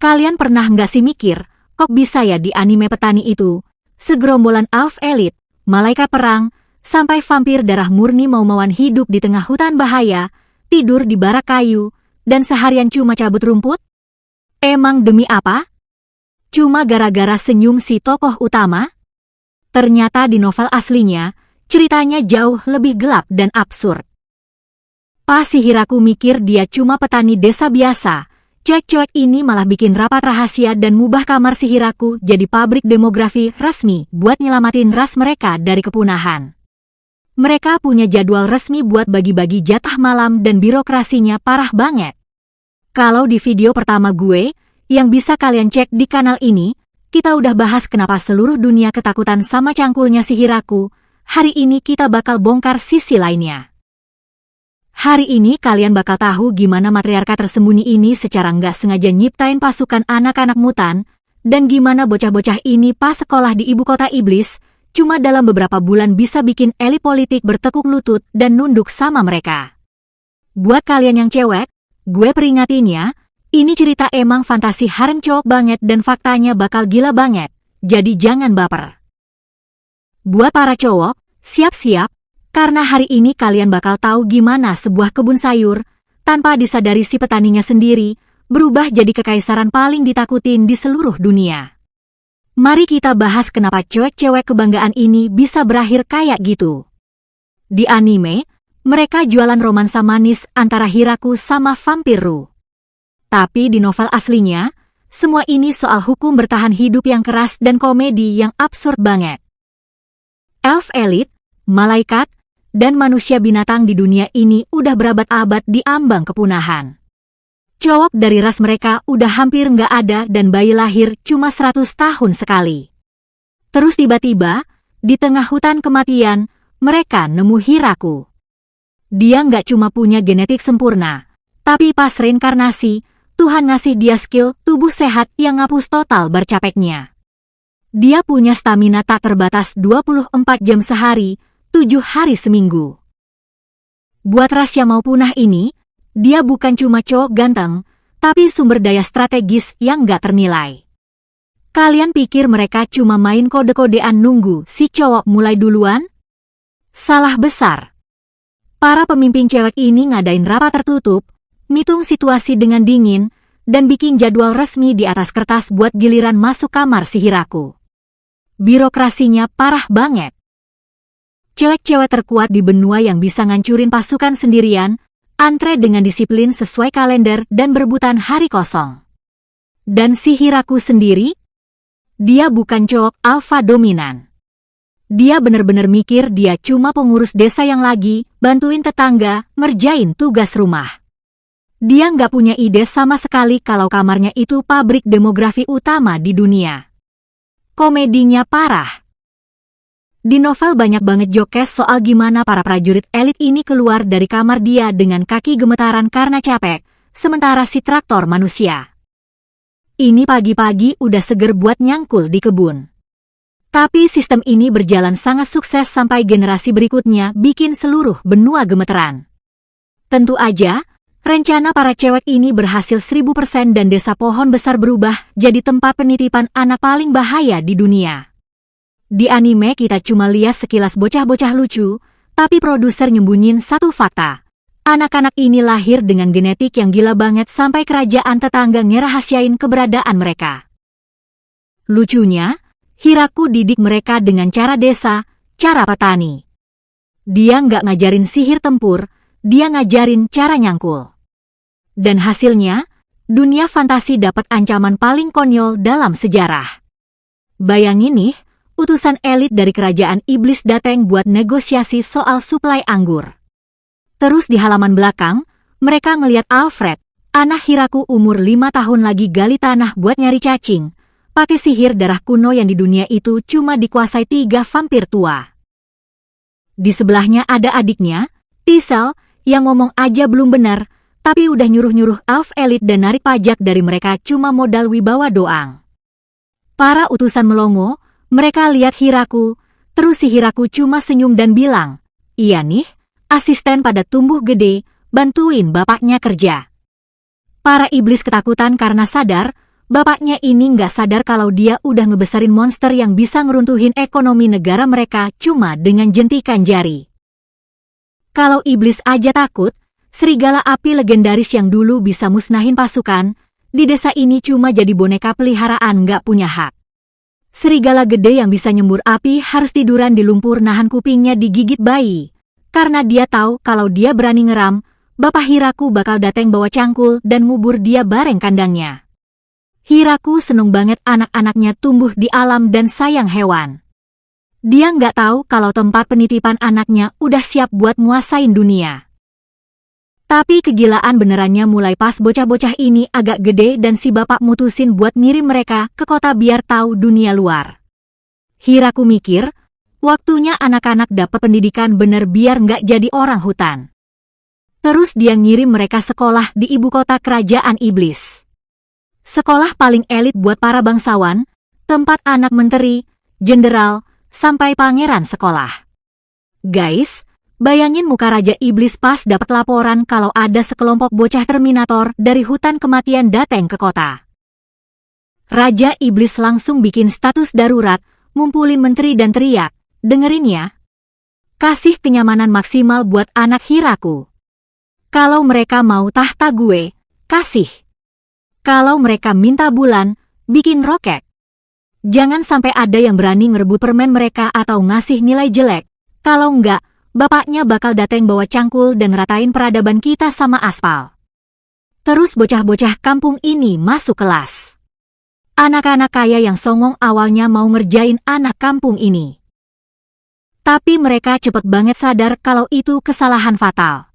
Kalian pernah nggak sih mikir, kok bisa ya di anime petani itu, segerombolan elf elit, malaikat perang, sampai vampir darah murni mau-mauan hidup di tengah hutan bahaya, tidur di barak kayu, dan seharian cuma cabut rumput? Emang demi apa? Cuma gara-gara senyum si tokoh utama? Ternyata di novel aslinya, ceritanya jauh lebih gelap dan absurd. Pas si Hiraku mikir dia cuma petani desa biasa, cuek-cuek ini malah bikin rapat rahasia dan mubah kamar si Hiraku jadi pabrik demografi resmi buat nyelamatin ras mereka dari kepunahan. Mereka punya jadwal resmi buat bagi-bagi jatah malam dan birokrasinya parah banget. Kalau di video pertama gue, yang bisa kalian cek di kanal ini, kita udah bahas kenapa seluruh dunia ketakutan sama cangkulnya si Hiraku. Hari ini kita bakal bongkar sisi lainnya. Hari ini kalian bakal tahu gimana matriarka tersembunyi ini secara nggak sengaja nyiptain pasukan anak-anak mutan, dan gimana bocah-bocah ini pas sekolah di ibu kota iblis, cuma dalam beberapa bulan bisa bikin elit politik bertekuk lutut dan nunduk sama mereka. Buat kalian yang cewek, gue peringatin ya, ini cerita emang fantasi harem cowok banget dan faktanya bakal gila banget, jadi jangan baper. Buat para cowok, siap-siap, karena hari ini kalian bakal tahu gimana sebuah kebun sayur, tanpa disadari si petaninya sendiri, berubah jadi kekaisaran paling ditakutin di seluruh dunia. Mari kita bahas kenapa cewek-cewek kebanggaan ini bisa berakhir kayak gitu. Di anime, mereka jualan romansa manis antara Hiraku sama vampir Ru. Tapi di novel aslinya, semua ini soal hukum bertahan hidup yang keras dan komedi yang absurd banget. Elf elit, malaikat, dan manusia binatang di dunia ini udah berabad-abad di ambang kepunahan. Cowok dari ras mereka udah hampir nggak ada dan bayi lahir cuma 100 tahun sekali. Terus tiba-tiba, di tengah hutan kematian, mereka nemu Hiraku. Dia nggak cuma punya genetik sempurna, tapi pas reinkarnasi, Tuhan ngasih dia skill tubuh sehat yang ngapus total bercapeknya. Dia punya stamina tak terbatas 24 jam sehari, 7 hari seminggu. Buat ras yang mau punah ini, dia bukan cuma cowok ganteng, tapi sumber daya strategis yang gak ternilai. Kalian pikir mereka cuma main kode-kodean nunggu si cowok mulai duluan? Salah besar. Para pemimpin cewek ini ngadain rapat tertutup, ngitung situasi dengan dingin, dan bikin jadwal resmi di atas kertas buat giliran masuk kamar si Hiraku. Birokrasinya parah banget. Cewek-cewek terkuat di benua yang bisa ngancurin pasukan sendirian, antre dengan disiplin sesuai kalender dan berebutan hari kosong. Dan si Hiraku sendiri? Dia bukan cowok alfa dominan. Dia bener-bener mikir dia cuma pengurus desa yang lagi bantuin tetangga ngerjain tugas rumah. Dia nggak punya ide sama sekali kalau kamarnya itu pabrik demografi utama di dunia. Komedinya parah. Di novel banyak banget jokes soal gimana para prajurit elit ini keluar dari kamar dia dengan kaki gemetaran karena capek, sementara si traktor manusia. Ini pagi-pagi udah seger buat nyangkul di kebun. Tapi sistem ini berjalan sangat sukses sampai generasi berikutnya bikin seluruh benua gemeteran. Tentu aja, rencana para cewek ini berhasil 1000% dan desa pohon besar berubah jadi tempat penitipan anak paling bahaya di dunia. Di anime kita cuma lihat sekilas bocah-bocah lucu, tapi produser nyembunyin satu fakta. Anak-anak ini lahir dengan genetik yang gila banget sampai kerajaan tetangga ngerahasiain keberadaan mereka. Lucunya, Hiraku didik mereka dengan cara desa, cara petani. Dia nggak ngajarin sihir tempur, dia ngajarin cara nyangkul. Dan hasilnya, dunia fantasi dapat ancaman paling konyol dalam sejarah. Bayangin nih, utusan elit dari kerajaan iblis dateng buat negosiasi soal suplai anggur. Terus di halaman belakang, mereka ngeliat Alfred, anak Hiraku umur 5 tahun lagi gali tanah buat nyari cacing, pakai sihir darah kuno yang di dunia itu cuma dikuasai 3 vampir tua. Di sebelahnya ada adiknya, Tisel, yang ngomong aja belum benar, tapi udah nyuruh-nyuruh elf elit dan narik pajak dari mereka cuma modal wibawa doang. Para utusan melongo, mereka lihat Hiraku, terus si Hiraku cuma senyum dan bilang, "Iya nih, asisten pada tumbuh gede, bantuin bapaknya kerja." Para iblis ketakutan karena sadar bapaknya ini nggak sadar kalau dia udah ngebesarin monster yang bisa ngeruntuhin ekonomi negara mereka cuma dengan jentikan jari. Kalau iblis aja takut, serigala api legendaris yang dulu bisa musnahin pasukan, di desa ini cuma jadi boneka peliharaan nggak punya hak. Serigala gede yang bisa nyembur api harus tiduran di lumpur nahan kupingnya digigit bayi. Karena dia tahu kalau dia berani ngeram, Bapak Hiraku bakal dateng bawa cangkul dan ngubur dia bareng kandangnya. Hiraku seneng banget anak-anaknya tumbuh di alam dan sayang hewan. Dia nggak tahu kalau tempat penitipan anaknya udah siap buat nguasain dunia. Tapi kegilaan benerannya mulai pas bocah-bocah ini agak gede dan si bapak mutusin buat ngirim mereka ke kota biar tahu dunia luar. Hiraku mikir, waktunya anak-anak dapat pendidikan bener biar nggak jadi orang hutan. Terus dia ngirim mereka sekolah di ibu kota kerajaan iblis. Sekolah paling elit buat para bangsawan, tempat anak menteri, jenderal, sampai pangeran sekolah. Guys, bayangin muka Raja Iblis pas dapat laporan kalau ada sekelompok bocah Terminator dari hutan kematian dateng ke kota. Raja Iblis langsung bikin status darurat, ngumpulin menteri dan teriak, dengerin ya. Kasih kenyamanan maksimal buat anak Hiraku. Kalau mereka mau tahta gue, kasih. Kalau mereka minta bulan, bikin roket. Jangan sampai ada yang berani ngerebut permen mereka atau ngasih nilai jelek. Kalau enggak, bapaknya bakal dateng bawa cangkul dan ratain peradaban kita sama aspal. Terus bocah-bocah kampung ini masuk kelas. Anak-anak kaya yang songong awalnya mau ngerjain anak kampung ini. Tapi mereka cepet banget sadar kalau itu kesalahan fatal.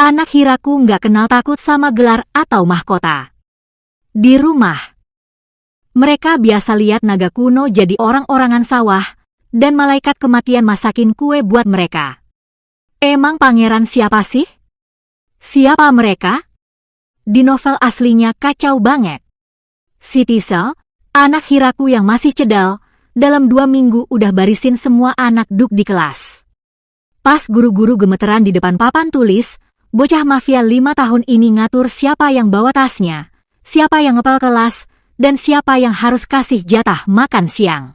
Anak Hiraku nggak kenal takut sama gelar atau mahkota. Di rumah, mereka biasa lihat naga kuno jadi orang-orangan sawah, dan malaikat kematian masakin kue buat mereka. Emang pangeran siapa sih? Siapa mereka? Di novel aslinya kacau banget. Si Tisel, anak Hiraku yang masih cedal, dalam 2 minggu udah barisin semua anak duk di kelas. Pas guru-guru gemeteran di depan papan tulis, bocah mafia 5 tahun ini ngatur siapa yang bawa tasnya, siapa yang ngepel kelas, dan siapa yang harus kasih jatah makan siang.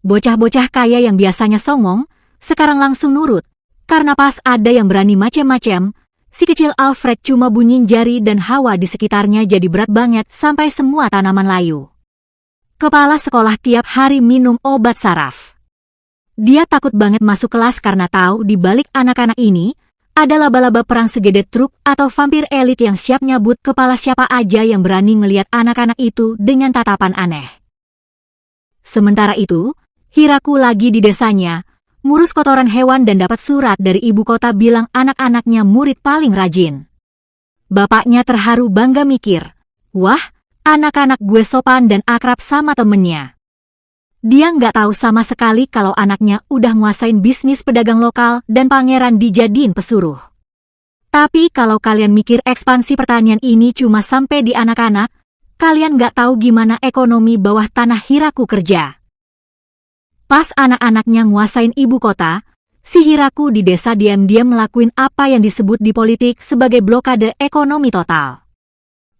Bocah-bocah kaya yang biasanya songong, sekarang langsung nurut, karena pas ada yang berani macem-macem, si kecil Alfred cuma bunyiin jari dan hawa di sekitarnya jadi berat banget sampai semua tanaman layu. Kepala sekolah tiap hari minum obat saraf. Dia takut banget masuk kelas karena tahu di balik anak-anak ini, ada laba-laba perang segede truk atau vampir elit yang siap nyabut kepala siapa aja yang berani ngelihat anak-anak itu dengan tatapan aneh. Sementara itu, Hiraku lagi di desanya, ngurus kotoran hewan dan dapat surat dari ibu kota bilang anak-anaknya murid paling rajin. Bapaknya terharu bangga mikir, wah, anak-anak gue sopan dan akrab sama temennya. Dia nggak tahu sama sekali kalau anaknya udah nguasain bisnis pedagang lokal dan pangeran dijadiin pesuruh. Tapi kalau kalian mikir ekspansi pertanian ini cuma sampai di anak-anak, kalian nggak tahu gimana ekonomi bawah tanah Hiraku kerja. Pas anak-anaknya nguasain ibu kota, si Hiraku di desa diam-diam ngelakuin apa yang disebut di politik sebagai blokade ekonomi total.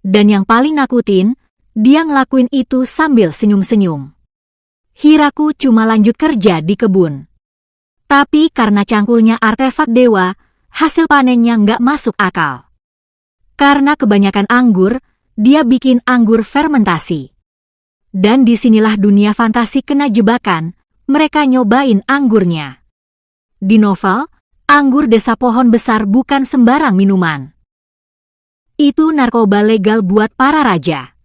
Dan yang paling nakutin, dia ngelakuin itu sambil senyum-senyum. Hiraku cuma lanjut kerja di kebun. Tapi karena cangkulnya artefak dewa, hasil panennya nggak masuk akal. Karena kebanyakan anggur, dia bikin anggur fermentasi. Dan disinilah dunia fantasi kena jebakan, mereka nyobain anggurnya. Di novel, anggur desa pohon besar bukan sembarang minuman. Itu narkoba legal buat para raja,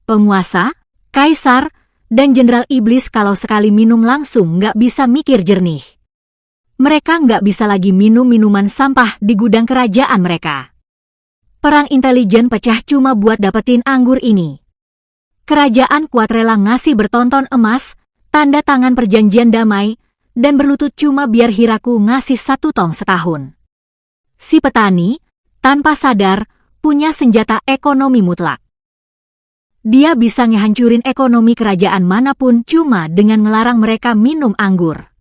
penguasa, kaisar, dan jenderal iblis kalau sekali minum langsung nggak bisa mikir jernih. Mereka nggak bisa lagi minum minuman sampah di gudang kerajaan mereka. Perang intelijen pecah cuma buat dapetin anggur ini. Kerajaan kuat rela ngasih bertonton emas, tanda tangan perjanjian damai, dan berlutut cuma biar Hiraku ngasih 1 tong setahun. Si petani, tanpa sadar, punya senjata ekonomi mutlak. Dia bisa ngehancurin ekonomi kerajaan manapun cuma dengan ngelarang mereka minum anggur.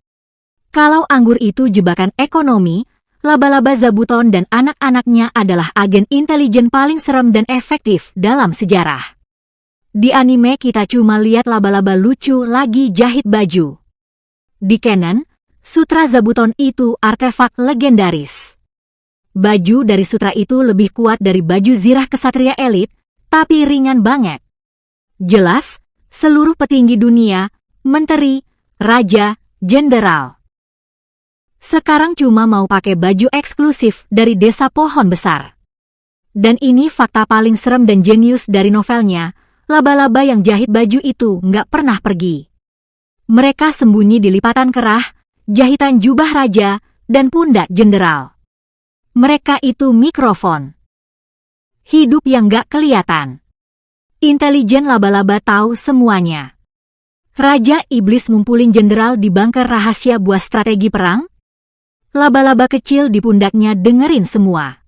Kalau anggur itu jebakan ekonomi, laba-laba Zabuton dan anak-anaknya adalah agen intelijen paling serem dan efektif dalam sejarah. Di anime kita cuma lihat laba-laba lucu lagi jahit baju. Di canon, Sutra Zabuton itu artefak legendaris. Baju dari sutra itu lebih kuat dari baju zirah kesatria elit, tapi ringan banget. Jelas, seluruh petinggi dunia, menteri, raja, jenderal, sekarang cuma mau pakai baju eksklusif dari desa pohon besar. Dan ini fakta paling serem dan jenius dari novelnya, laba-laba yang jahit baju itu nggak pernah pergi. Mereka sembunyi di lipatan kerah, jahitan jubah raja, dan pundak jenderal. Mereka itu mikrofon hidup yang nggak kelihatan. Intelijen laba-laba tahu semuanya. Raja Iblis ngumpulin jenderal di bunker rahasia buat strategi perang. Laba-laba kecil di pundaknya dengerin semua.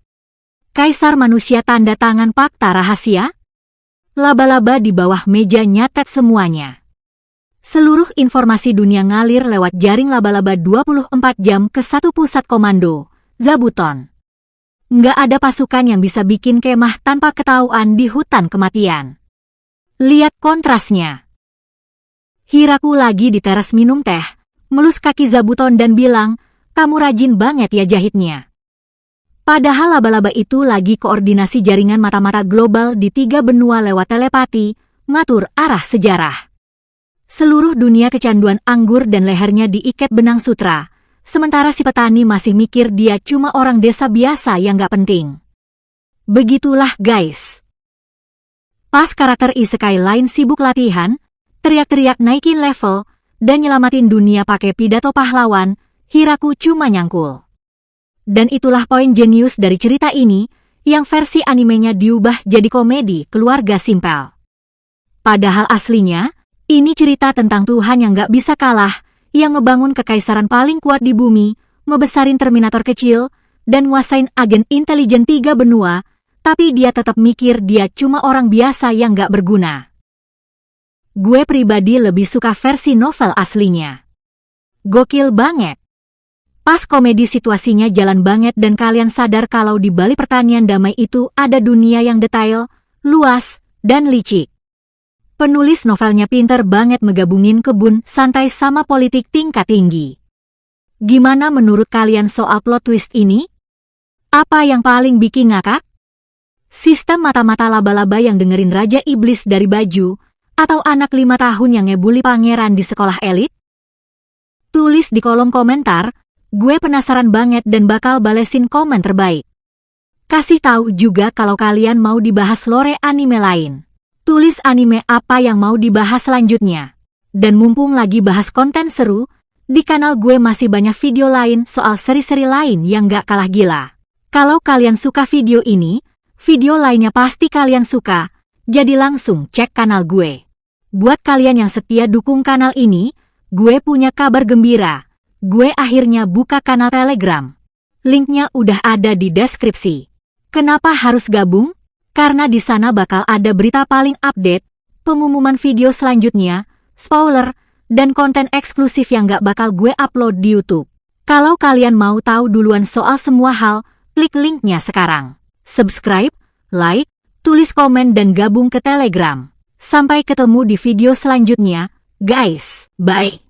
Kaisar manusia tanda tangan fakta rahasia. Laba-laba di bawah meja nyatet semuanya. Seluruh informasi dunia ngalir lewat jaring laba-laba 24 jam ke satu pusat komando, Zabuton. Nggak ada pasukan yang bisa bikin kemah tanpa ketahuan di hutan kematian. Lihat kontrasnya. Hiraku lagi di teras minum teh, melus kaki Zabuton dan bilang, "Kamu rajin banget ya jahitnya." Padahal laba-laba itu lagi koordinasi jaringan mata-mata global di 3 benua lewat telepati, ngatur arah sejarah. Seluruh dunia kecanduan anggur dan lehernya diikat benang sutra, sementara si petani masih mikir dia cuma orang desa biasa yang gak penting. Begitulah guys. Pas karakter isekai lain sibuk latihan, teriak-teriak naikin level, dan nyelamatin dunia pakai pidato pahlawan, Hiraku cuma nyangkul. Dan itulah poin jenius dari cerita ini, yang versi animenya diubah jadi komedi keluarga simpel. Padahal aslinya, ini cerita tentang Tuhan yang gak bisa kalah, yang ngebangun kekaisaran paling kuat di bumi, ngebesarin Terminator kecil, dan nguasain agen intelijen 3 benua, tapi dia tetap mikir dia cuma orang biasa yang gak berguna. Gue pribadi lebih suka versi novel aslinya. Gokil banget. Pas komedi situasinya jalan banget dan kalian sadar kalau di balik pertanian damai itu ada dunia yang detail, luas, dan licik. Penulis novelnya pinter banget megabungin kebun santai sama politik tingkat tinggi. Gimana menurut kalian soal plot twist ini? Apa yang paling bikin ngakak? Sistem mata-mata laba-laba yang dengerin Raja Iblis dari baju, atau anak 5 tahun yang ngebully pangeran di sekolah elit? Tulis di kolom komentar, gue penasaran banget dan bakal balesin komen terbaik. Kasih tahu juga kalau kalian mau dibahas lore anime lain. Tulis anime apa yang mau dibahas selanjutnya. Dan mumpung lagi bahas konten seru, di kanal gue masih banyak video lain soal seri-seri lain yang gak kalah gila. Kalau kalian suka video ini, video lainnya pasti kalian suka, jadi langsung cek kanal gue. Buat kalian yang setia dukung kanal ini, gue punya kabar gembira. Gue akhirnya buka kanal Telegram. Linknya udah ada di deskripsi. Kenapa harus gabung? Karena di sana bakal ada berita paling update, pengumuman video selanjutnya, spoiler, dan konten eksklusif yang gak bakal gue upload di YouTube. Kalau kalian mau tahu duluan soal semua hal, klik linknya sekarang. Subscribe, like, tulis komen dan gabung ke Telegram. Sampai ketemu di video selanjutnya, guys. Bye.